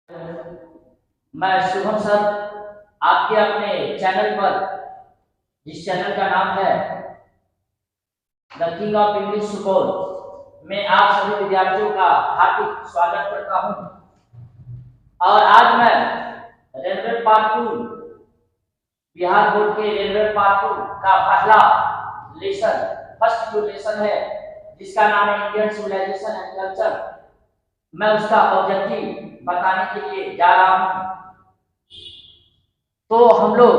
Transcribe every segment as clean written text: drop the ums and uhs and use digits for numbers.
मैं शुभम सर आपके अपने चैनल पर, जिस चैनल का नाम है the king of English Supaul, में आप सभी विद्यार्थियों का हार्दिक स्वागत करता हूं। और आज मैं रेलवे पार्ट 2, बिहार बोर्ड के रेलवे पार्ट 2 का पहला लेसन, फर्स्ट जो लेसन है, जिसका नाम है इंडियन सिविलाइजेशन एंड कल्चर, मैं उसका ऑब्जेक्टिव बताने के लिए जा रहा हूं। तो हम लोग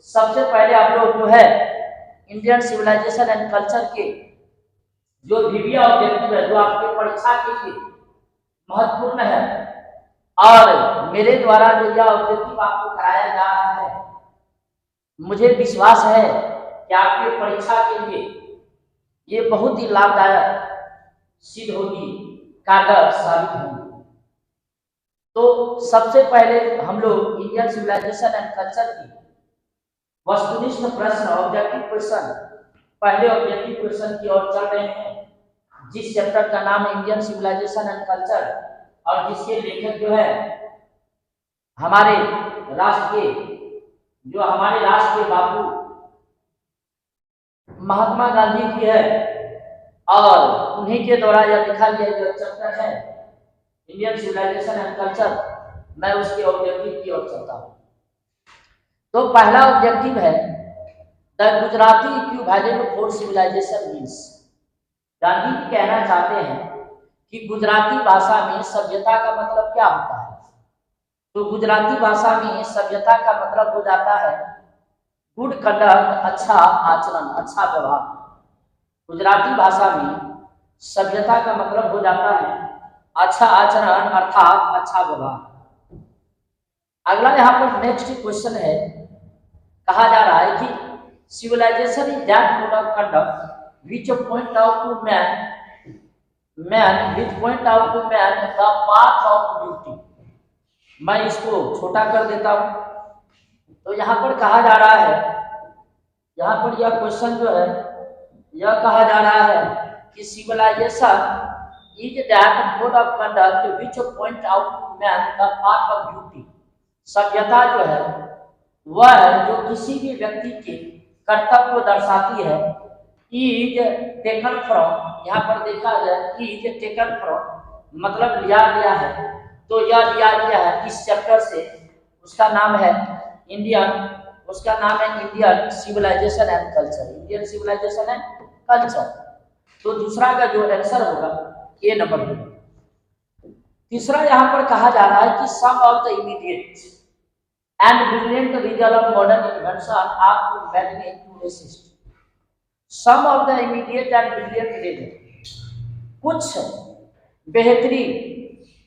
सबसे पहले आप लोग जो है इंडियन सिविलाइजेशन एंड कल्चर के जो वीवीए ऑब्जेक्टिव है, जो आपके परीक्षा के लिए महत्वपूर्ण है, और मेरे द्वारा जो यह ऑब्जेक्टिव आपको कराया जा रहा है, मुझे विश्वास है कि आपके परीक्षा के लिए ये बहुत ही लाभदायक सिद्ध होगी, कारगर साबित होगी। तो सबसे पहले हम लोग इंडियन सिविलाइजेशन एंड कल्चर की वस्तुनिष्ठ प्रश्न, ऑब्जेक्टिव क्वेश्चन, पहले ऑब्जेक्टिव क्वेश्चन की ओर चल रहे हैं, जिस चैप्टर का नाम है इंडियन सिविलाइजेशन एंड कल्चर, और जिसके लेखक जो है हमारे राष्ट्र के बापू महात्मा गांधी जी है, और उन्हीं के द्वारा यह लिखा गया जो चैप्टर है इंडियन सिविलाइजेशन एंड कल्चर, मैं उसके ऑब्जेक्टिव की ओर चलता हूं। तो पहला ऑब्जेक्टिव है the Gujarati equivalent for civilization means. Gandhi ji कहना चाहते हैं कि गुजराती भाषा में सभ्यता का मतलब क्या होता है। तो गुजराती भाषा में सभ्यता का मतलब हो जाता है गुड कंडक्ट, अच्छा आचरण, अच्छा व्यवहार। गुजराती भाषा में सभ्यता का मतलब हो जाता है अच्छा आचरण अर्थात अच्छा व्यवहार। अगला यहाँ पर नेक्स्ट क्वेश्चन है, कहा जा रहा है कि civilisation is that mode of conduct which point out to man the path of duty. मैं इसको छोटा कर देता हूं। तो यहाँ पर कहा जा रहा है, यहाँ पर यह क्वेश्चन जो है, यह कहा जा रहा है कि civilisation is that mode of conduct which point out to man the path of duty। सभ्यता जो है वह है जो किसी भी व्यक्ति के कर्तव्य को दर्शाती है। is taken from, यहाँ पर देखा जाए is taken from मतलब लिया गया है, तो यह लिया गया है इस चैप्टर से, उसका नाम है Indian civilisation and culture, Indian civilisation and culture. तो दूसरा का जो आंसर होगा ये नंबर होगा। तीसरा यहाँ पर कहा जा रहा है कि some of the immediate and brilliant result of modern invention are too magnet to resist. Some of the immediate and brilliant result, कुछ बेहतरीन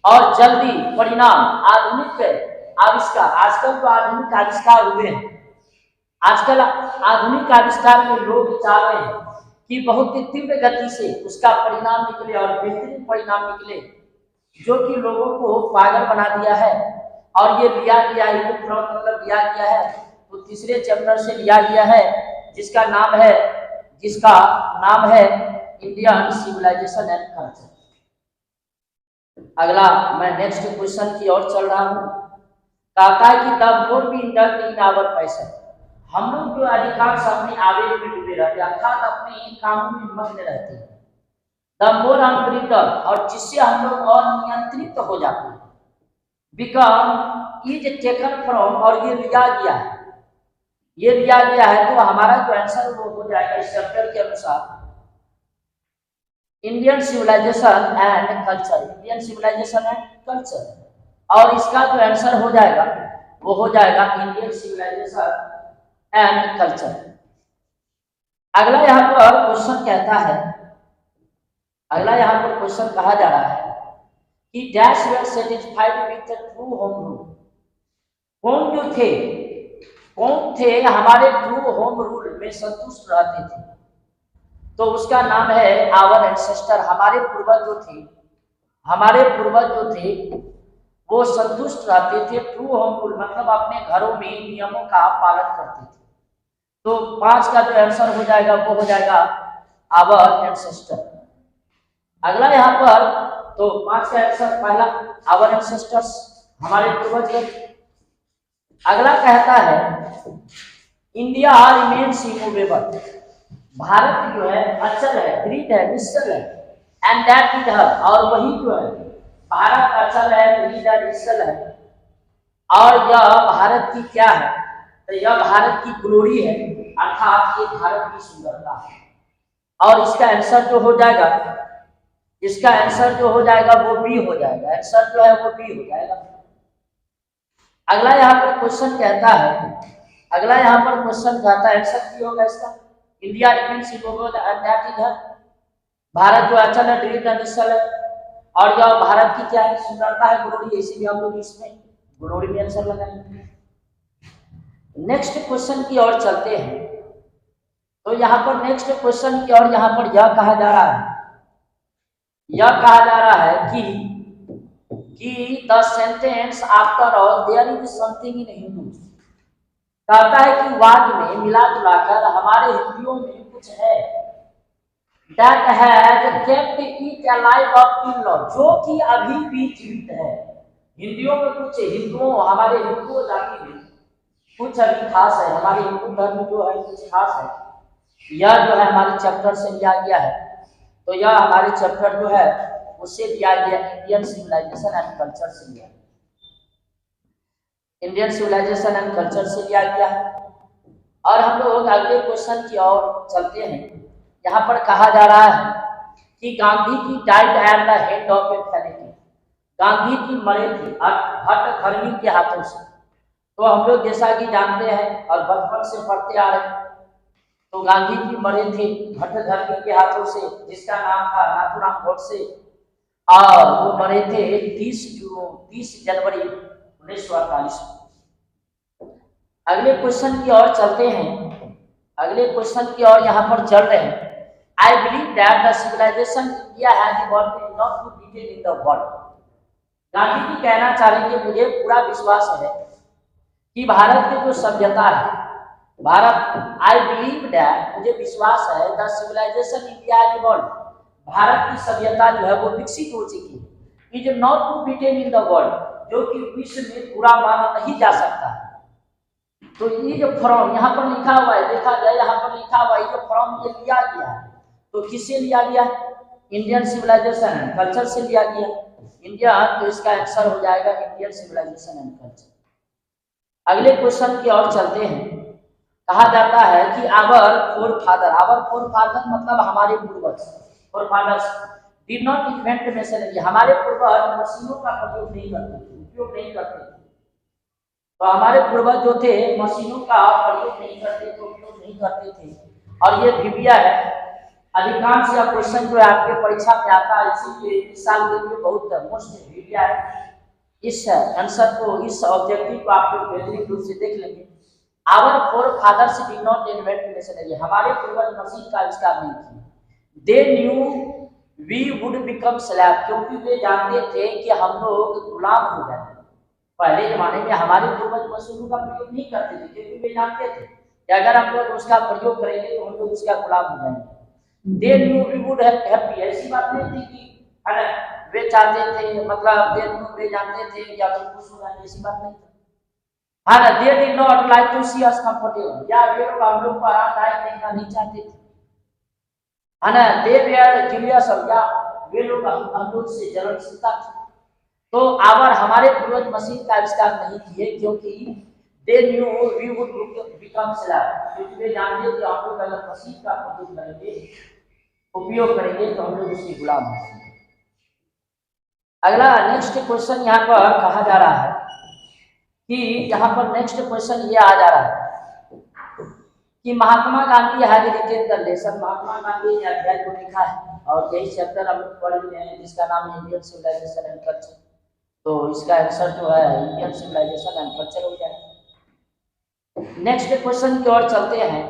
और जल्दी परिणाम आधुनिक आविष्कार, आजकल तो आधुनिक आविष्कार हुए हैं, आजकल आधुनिक आविष्कार में लोग चाह रहे हैं कि बहुत ही तीव्र गति से उसका परिणाम निकले और बेहतरीन परिणाम निकले, जो कि लोगों को पागल बना दिया है। और ये लिया गया है, मतलब लिया गया है, तो तीसरे चैप्टर से लिया गया है, जिसका नाम है इंडियन सिविलाइजेशन एंड कल्चर। अगला मैं नेक्स्ट क्वेश्चन की ओर चल रहा हूँ। कहता है कि the more we indulge in our passion, हम लोग जो अधिकांश अपने आवेग में डूबे रहते हैं, अर्थात अपने कामों में मग्न रहते हैं। द मोर अनप्रिंटल, और जिससे हम लोग अनियंत्रित हो जाते हैं। बिकम इज टेकन फ्रॉम, और ये लिया गया है, तो हमारा जो आंसर वो हो जाएगा इस चैप्टर के अनुसार Indian civilisation and culture, Indian civilisation and culture, और इसका जो आंसर हो जाएगा वो हो जाएगा इंडियन सिविलाइजेशन एंड कल्चर। अगला यहाँ पर क्वेश्चन कहता है, अगला यहाँ पर क्वेश्चन कहा जा रहा है कि dash were satisfied with the true home rule. कौन थे हमारे ट्रू होम रूल में संतुष्ट रहते थे। तो उसका नाम है आवर एंसेस्टर, हमारे पूर्वज जो थे वो संतुष्ट रहते थे ट्रू होम रूल, मतलब अपने घरों में नियमों का पालन करते थे। तो 5 का जो आंसर हो जाएगा वो हो जाएगा आवर एंसेस्टर। अगला यहाँ पर तो 5 का आंसर पहला आवर एंसेस्टर्स, हमारे पूर्वज गए। अगला कहता है इंडिया रिमेन्स इमूवेबल, भारत जो है अचल है, दृढ़ है, निश्चल है। एंड दैट इज हर, और वही जो है भारत अचल है, दृढ़ है, निश्चल है। और यह भारत की क्या है, तो यह भारत की ग्लोरी है, अर्थात ये भारत की सुंदरता है। और इसका आंसर जो हो जाएगा, इसका आंसर जो हो जाएगा वो बी हो जाएगा, आंसर जो है वो बी हो जाएगा। अगला यहाँ पर क्वेश्चन कहता है, अगला यहाँ पर क्वेश्चन कहता है आंसर की होगा इसका, India remains immovable and that is her, Bharat जो अचल है, दृढ़ है, निश्चल है। और यह भारत की क्या है, सुंदरता है, ग्लोरी है, इसीलिए हम लोग इसमें ग्लोरी में आंसर लगाएंगे। नेक्स्ट क्वेश्चन की ओर चलते हैं। तो यहाँ पर नेक्स्ट क्वेश्चन की ओर यहाँ पर यह कहा जा रहा है, यह कहा जा रहा है कि the sentence after all there is something in Hindu, कहता है कि वाक्य में मिला जुलाकर हमारे हिंदुओं में कुछ है, that has kept it alive up till now, जो कि अभी भी जीवित है। हिंदुओं में कुछ, हिंदुओं, हमारे हिंदू जाति में कुछ अभी खास है, हमारे हिंदू धर्म जो है कुछ खास है। यह जो है हमारे चैप्टर से लिया गया है। तो यह हमारे चैप्टर जो है उससे लिया गया, इंडियन सिविलाइजेशन एंड कल्चर से लिया, इंडियन सिविलाइजेशन एंड कल्चर से लिया गया है। और हम लोग अगले क्वेश्चन की ओर चलते हैं। यहाँ पर कहा जा रहा है कि Gandhi ji died at the head of a family, Gandhi ji मरे थे हठधर्मी के हाथों से। तो हम लोग जैसा कि जानते हैं और बचपन से पढ़ते आ रहे हैं, तो गांधी जी मरे थे हठधर्मी के हाथों से, जिसका नाम था नाथूराम गोडसे, और वो मरे थे 30 जनवरी 1948। अगले क्वेश्चन की ओर चलते हैं, अगले क्वेश्चन की ओर यहाँ पर चल रहे हैं। I believe that the civilisation India has evolved enough to detail in the world, Gandhi ji कहना चाह रहे हैं कि मुझे पूरा विश्वास है कि भारत की जो सभ्यता है, भारत, आई बिलीव दैट, मुझे विश्वास है, the civilisation India has evolved, भारत की सभ्यता जो है वो विकसित हो चुकी है, is not to beaten in the world, जो कि विश्व में पूरा माना नहीं जा सकता। तो ये जो फ्रॉम यहाँ पर लिखा हुआ है, देखा जाए यहाँ पर लिखा हुआ है, ये जो फ्रॉम ये लिया गया है, तो किससे लिया गया? इंडियन सिविलाइजेशन एंड कल्चर से लिया गया। इंडिया, तो इसका आंसर हो जाएगा इंडियन सिविलाइजेशन एंड कल्चर। अगले क्वेश्चन की ओर चलते हैं। कहा जाता है कि आवर फोर फादर मतलब हमारे पूर्वज, forefathers did not invent machinery, हमारे पूर्वज मशीनों का प्रयोग नहीं करते थे, उपयोग नहीं करते थे। तो हमारे पूर्वज जो थे मशीनों का प्रयोग नहीं करते थे, उपयोग नहीं करते थे। और ये ट्रिविया है, अधिकांश या क्वेश्चन जो है आपके परीक्षा में आता है, इसीलिए इस साल के लिए बहुत मोस्ट ट्रिविया है। इस आंसर को, इस ऑब्जेक्टिव को आप लोग बेहतरीन रूप से देख लेंगे। Our forefathers did not invent machinery, हमारे पूर्वज मशीन का आविष्कार नहीं किए। They knew we would become slave, क्योंकि वे जानते थे कि हम लोग गुलाम हो जाएंगे। पहले जमाने में हमारे पूर्वज मशीनों का प्रयोग नहीं करते थे, क्योंकि वे जानते थे कि अगर हम लोग उसका प्रयोग करेंगे तो हम लोग उसका गुलाम हो जाएंगे। They knew we would happy, ऐसी बात नहीं थी कि है ना वे चाहते थे, मतलब दे न्यू वे जानते थे कि हम लोग खुश हो जाएंगे, ऐसी बात नहीं थी। हाँ ना, they did not like to see us comfortable, या वे लोग हम लोग को आरामदायक देखना नहीं चाहते थे, है ना। दे वेयर जीनियस, या वे लोग हम लोग से जलनशीलता थी। तो आवर, हमारे पूर्वज मशीन का आविष्कार नहीं किए, क्योंकि they knew we would become slave, क्योंकि वे जानते थे हम लोग अगर मशीन का प्रयोग करेंगे, उपयोग करेंगे, तो हम लोग उसके गुलाम होंगे। अगला नेक्स्ट क्वेश्चन यहाँ पर कहा जा रहा है कि यहाँ पर नेक्स्ट क्वेश्चन ये आ जा रहा है कि Mahatma Gandhi has written the lesson, Mahatma Gandhi ने अध्याय को लिखा है, और यही चैप्टर हम लोग पढ़ रहे हैं जिसका नाम है इंडियन सिविलाइजेशन एंड कल्चर। तो इसका आंसर जो है इंडियन सिविलाइजेशन एंड कल्चर हो जाएगा। नेक्स्ट क्वेश्चन की ओर चलते हैं।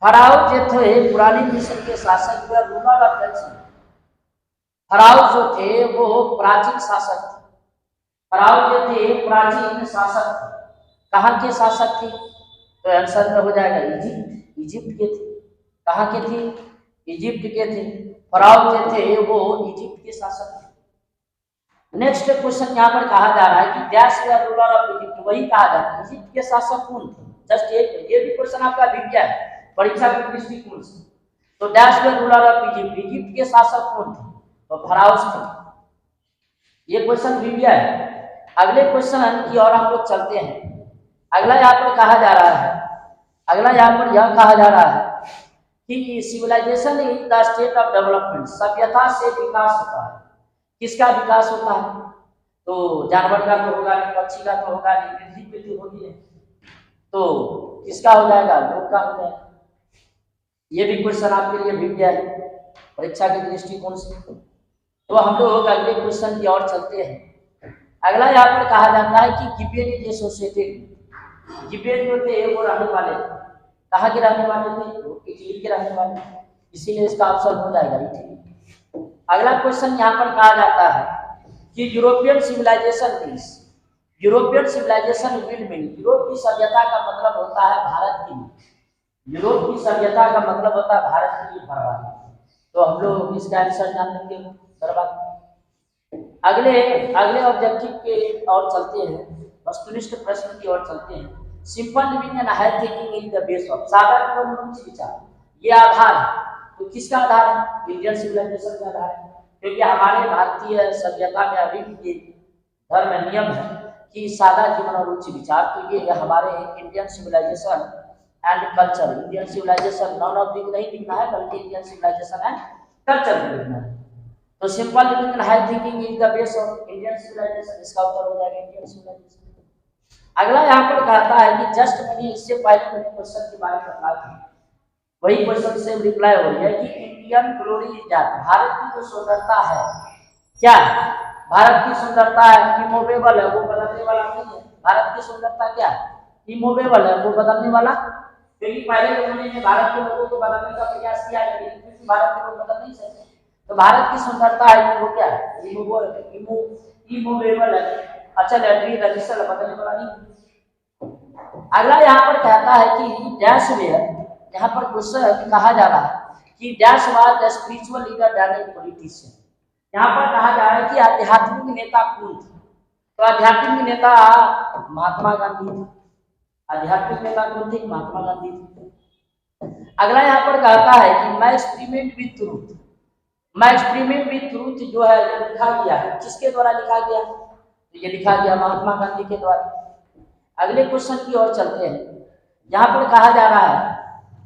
फराओ जो थे पुरानी मिस्र के शासक व रूलर ऑफ दक्षिण, फराओ जो थे वो प्राचीन शासक थे। फराओ जो थे प्राचीन शासक थे, कहाँ के शासक थे? तो आंसर में हो जाएगा इजिप्ट, इजिप्ट के थे। कहाँ के थे? इजिप्ट के थे। फराओ जो थे वो इजिप्ट के शासक थे। नेक्स्ट क्वेश्चन यहाँ पर कहा जा रहा है कि dash way ruler of Egypt, वही कहा जाता है इजिप्ट के शासक कौन थे। जस्ट ये भी क्वेश्चन आपका विज्ञा है परीक्षा के दृष्टिकोण से। तो dash way ruler of Egypt, Egypt के शासक कौन थे, तो फराउस थे। ये क्वेश्चन विज्ञा है। अगले क्वेश्चन की ओर हम लोग चलते हैं। अगला यहाँ पर कहा जा रहा है, अगला यहाँ पर यह कहा जा रहा है कि civilisation is the state of development, सभ्यता से विकास होता है। किसका विकास होता है, तो जानवर का तो होगा नहीं, पक्षी का तो होगा नहीं, वृद्धि वृद्धि होगी है, तो किसका हो जाएगा, लोग का हो जाएगा। ये भी क्वेश्चन आपके लिए भी गया है परीक्षा के दृष्टिकोण से। तो हम लोग अगले क्वेश्चन की ओर चलते हैं। अगला यहाँ पर कहा जाता है कि गिबेन इज एसोसिएटेड, गिबेन जो थे वो रहने वाले थे, कहाँ के रहने वाले थे, तो इटली के रहने वाले, इसीलिए इसका ऑप्शन हो जाएगा इटली। अगला क्वेश्चन यहाँ पर कहा जाता है कि European civilisation means, European civilisation will mean, Europe की सभ्यता का मतलब होता है भारत की, यूरोप की सभ्यता का मतलब होता है भारत की बर्बादी। तो हम लोग इसका आंसर जान लेंगे बर्बादी। अगले ऑब्जेक्टिव के ओर चलते हैं, वस्तुनिष्ठ प्रश्न की ओर चलते हैं। Simple living and high thinking in the base of, साधारण एवं उच्च विचार, ये आधार है। तो किसका आधार है, इंडियन सिविलाइजेशन का आधार है, क्योंकि हमारे भारतीय सभ्यता में अभी भी धर्म नियम है कि सादा जीवन और उच्च विचार। तो ये हमारे Indian civilisation and culture, Indian civilization none of thing नहीं लिखना है बल्कि इंडियन सिविलाइजेशन एंड कल्चर भी लिखना है। तो simple living and high thinking is the base of Indian civilisation, इसका उत्तर हो जाएगा इंडियन सिविलाइजेशन। अगला यहाँ पर कहता है कि जस्ट मैंने इससे पहले मैंने क्वेश्चन के बारे में बताया था, वही क्वेश्चन से रिप्लाई हो रही है कि Indian glory is that, Bharat की जो सुंदरता है क्या है, भारत की सुंदरता है इमूवेबल है, वो बदलने वाला नहीं है। भारत की सुंदरता क्या है, इमूवेबल है, वो बदलने वाला, क्योंकि पहले जमाने में भारत के लोगों को बदलने का प्रयास किया गया क्योंकि भारत के लोग बदल नहीं सकते। तो भारत की सुंदरता है वो क्या है, इमूवेबल है, अच्छा ट्रेडिशनल, बदलने वाला नहीं। अगला यहाँ पर कहता है कि डैश वेयर, यहाँ पर क्वेश्चन कहा जा रहा है कि dash was the spiritual leader than a politician. यहाँ पर कहा जा रहा है कि आध्यात्मिक नेता कौन थे, तो आध्यात्मिक नेता महात्मा गांधी थे। आध्यात्मिक नेता कौन थे, महात्मा गांधी थे। अगला यहाँ पर कहता है कि मैं एक्सपेरिमेंट विथ ट्रूथ, मैं एक्सपेरिमेंट विथ ट्रूथ जो है ये लिखा गया है, किसके द्वारा लिखा गया, तो ये लिखा गया महात्मा गांधी के द्वारा। अगले क्वेश्चन की ओर चलते हैं। यहाँ पर कहा जा रहा है,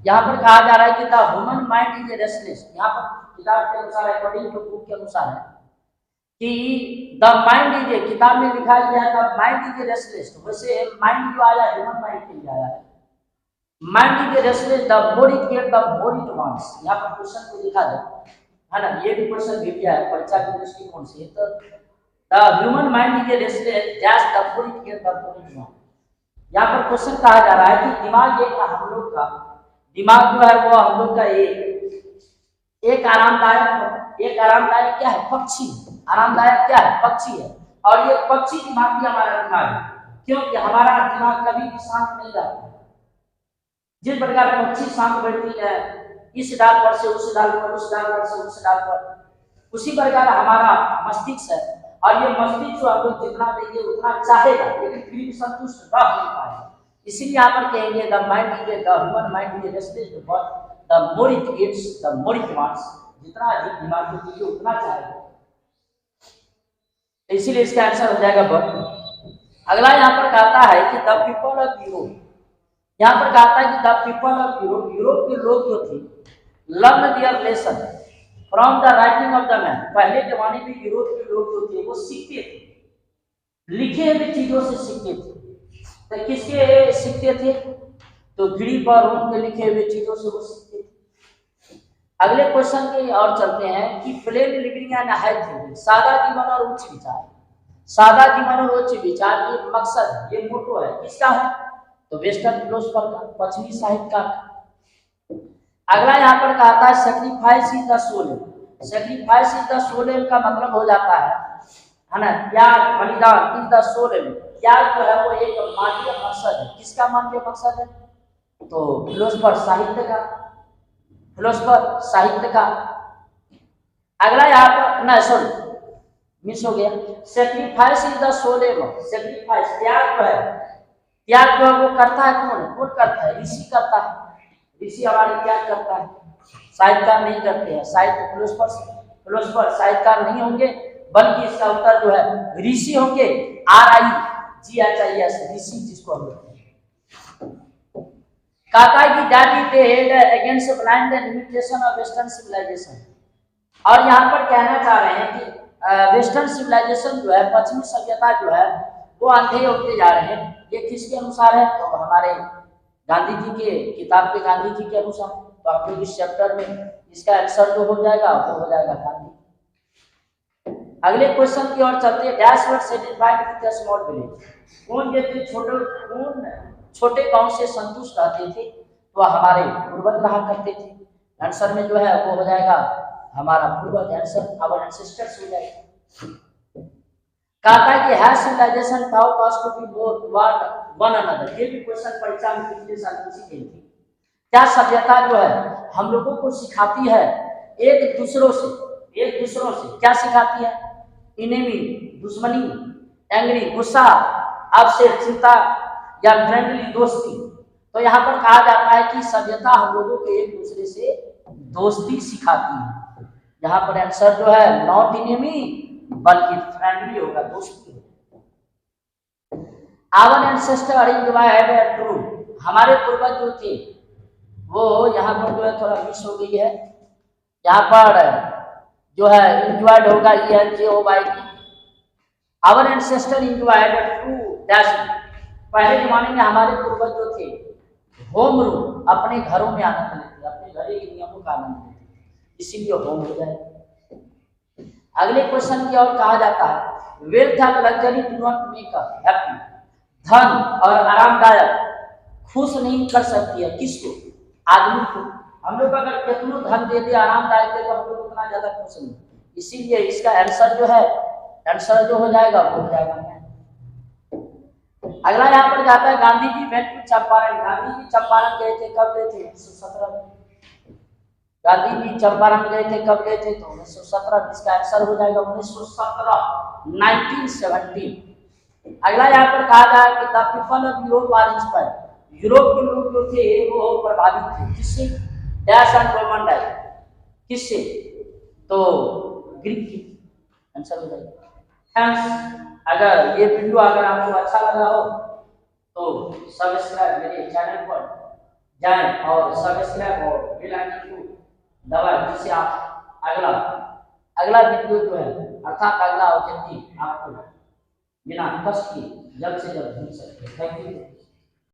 यहाँ पर कहा जा रहा है कि the human mind is restless, यहाँ पर किताब के अनुसार, अकॉर्डिंग टू बुक के अनुसार है कि द माइंड इज, किताब में लिखा गया है द माइंड इज रेस्टलेस, वैसे माइंड जो आया ह्यूमन माइंड के लिए आया है, mind is restless the more it get the more it wants. यहाँ पर क्वेश्चन को लिखा है ना, ये भी क्वेश्चन भी किया है परीक्षा के दृष्टिकोण से। तो the human mind is restless that the more it get the more it wants. यहाँ पर क्वेश्चन कहा जा रहा है कि दिमाग एक हम लोग का, दिमाग जो है वो हम लोग का एक आरामदायक क्या है, पक्षी, आरामदायक क्या है, पक्षी है। और ये पक्षी दिमाग भी हमारा दिमाग है, क्योंकि हमारा दिमाग कभी भी शांत नहीं रहता। जिस प्रकार पक्षी शांत बैठती है इस डाल पर से उस डाल पर, उस डाल पर से उस डाल पर, उसी प्रकार हमारा मस्तिष्क है। और ये मस्तिष्क जो हम लोग जितना देंगे उतना चाहेगा, लेकिन फिर भी संतुष्ट न हो पाएगा। इसीलिए यहाँ पर कहेंगे the mind is the human mind is restless but the more it gets the more it wants, जितना अधिक दिमाग को चाहिए उतना चाहेगा। इसीलिए इसका आंसर हो जाएगा बट। अगला यहाँ पर कहता है कि द पीपल ऑफ यूरोप, यहाँ पर कहता है कि the people of Europe, Europe के लोग जो थे learn their lesson from the writing of the man. पहले जमाने में यूरोप के लोग जो थे वो सीखते थे, लिखे हुए चीजों से सीखते थे। तो किसके सीखते थे, तो घड़ी पर उनके लिखे हुए चीजों से वो सीखते थे। अगले क्वेश्चन के और चलते हैं कि plane living and high thinking, सादा जीवन और उच्च विचार। सादा जीवन और उच्च विचार ये मकसद है, ये मोटो है, किसका है, तो वेस्टर्न फिलोसफर का, पश्चिमी साहित्यकार। अगला यहाँ पर कहता है sacrifice is the soul. Sacrifice is the soul का मतलब हो जाता है ना, त्याग, बलिदान इज द सोल। त्याग जो है वो एक मानवीय मकसद है, किसका मानवीय मकसद है, तो फिलोसफर, साहित्य का, फिलोसफर साहित्य का। अगला यहाँ पर ना सॉरी मिस हो गया। Sacrifice is the soul um, sacrifice त्याग जो है, त्याग जो है वो करता है कौन, कौन करता है, ऋषि करता है। ऋषि हमारे त्याग करता है, साहित्यकार नहीं करते हैं। साहित्य फिलोसफर साहित्यकार नहीं होंगे, बल्कि इसका उत्तर जो है ऋषि होंगे। RIGHIS ऋषि जिसको हम लोग काका की डैडी they head against blind limitation of western civilisation. और यहाँ पर कहना चाह रहे हैं कि वेस्टर्न सिविलाइजेशन जो है, पश्चिमी सभ्यता जो है वो अंधे होते जा रहे हैं। ये किसके अनुसार है, तो हमारे गांधी जी के किताब पे गांधी जी के अनुसार। तो आप लोग इस चैप्टर में इसका आंसर जो हो जाएगा वो हो जाएगा गांधी। अगले क्वेश्चन की ओर चलते हैं। Dash word satisfied with a small village, कौन व्यक्ति छोटे गांव से संतुष्ट रहते थे, तो हमारे पूर्वज रहा करते थे। आंसर में जो है वो हो जाएगा हमारा पूर्वज, आंसर आवर एंसेस्टर्स हो जाएगा। कहता है कि has civilisation taught us to be more toward one another. ये भी क्वेश्चन परीक्षा में पिछले साल पूछी गई थी। क्या सभ्यता जो है हम लोगों को सिखाती है एक दूसरों से क्या सिखाती है, इनेमी दुश्मनी, एंग्री गुस्सा, अपसेट चिंता, या फ्रेंडली दोस्ती। तो यहाँ पर कहा जाता है कि सभ्यता हम लोगों को एक दूसरे से दोस्ती सिखाती है। यहाँ पर आंसर जो है नॉट इनेमी बल्कि फ्रेंडली होगा, दोस्ती होगा। आवर एंसेस्टर एंजॉयड ट्रू, हमारे पूर्वज जो थे वो यहाँ पर जो है थोड़ा मिस हो गई है। यहाँ पर जो है एंजॉयड होगा ENJOYD। Our ancestor enjoyed true dash, पहले जमाने में हमारे पूर्वज जो थे होम रूल, अपने घरों में आनंद लेते, अपने घरे के नियमों का आनंद लेते, इसीलिए होम हो जाए। अगले क्वेश्चन की ओर कहा जाता है wealth and luxury do not make us happy, धन और आरामदायक खुश नहीं कर सकती है किसको, आदमी को। हम लोग अगर कितना धन दे दे, आरामदायक दे, तो हम लोग उतना ज्यादा खुश नहीं। इसीलिए इसका आंसर जो है, आंसर जो हो जाएगा वो हो जाएगा। अगला यहाँ पर जाता है गांधी जी वेंट टू चंपारण। गांधी जी चंपारण गए थे, कब गए थे, 1917 में। गांधी जी चंपारण गए थे, कब गए थे, तो 1917। इसका आंसर हो जाएगा 1917, 1917। अगला यहाँ पर कहा जाए कि the people of Europe are inspired, Europe के लोग जो थे वो प्रभावित थे किससे, डैश एंड रोमन डैश, किससे, तो ग्रीक की। आंसर हो जाएगा। थैंक्स। अगर ये वीडियो अगर आपको अच्छा लगा हो तो सब्सक्राइब मेरे चैनल पर जाएं और सब्सक्राइब और बेल आइकन को दबाएं, जिससे आप अगला वीडियो जो है अर्थात अगला ऑब्जेक्टिव आपको बिना कष्ट के जल्द से जल्द मिल सके। Thank you.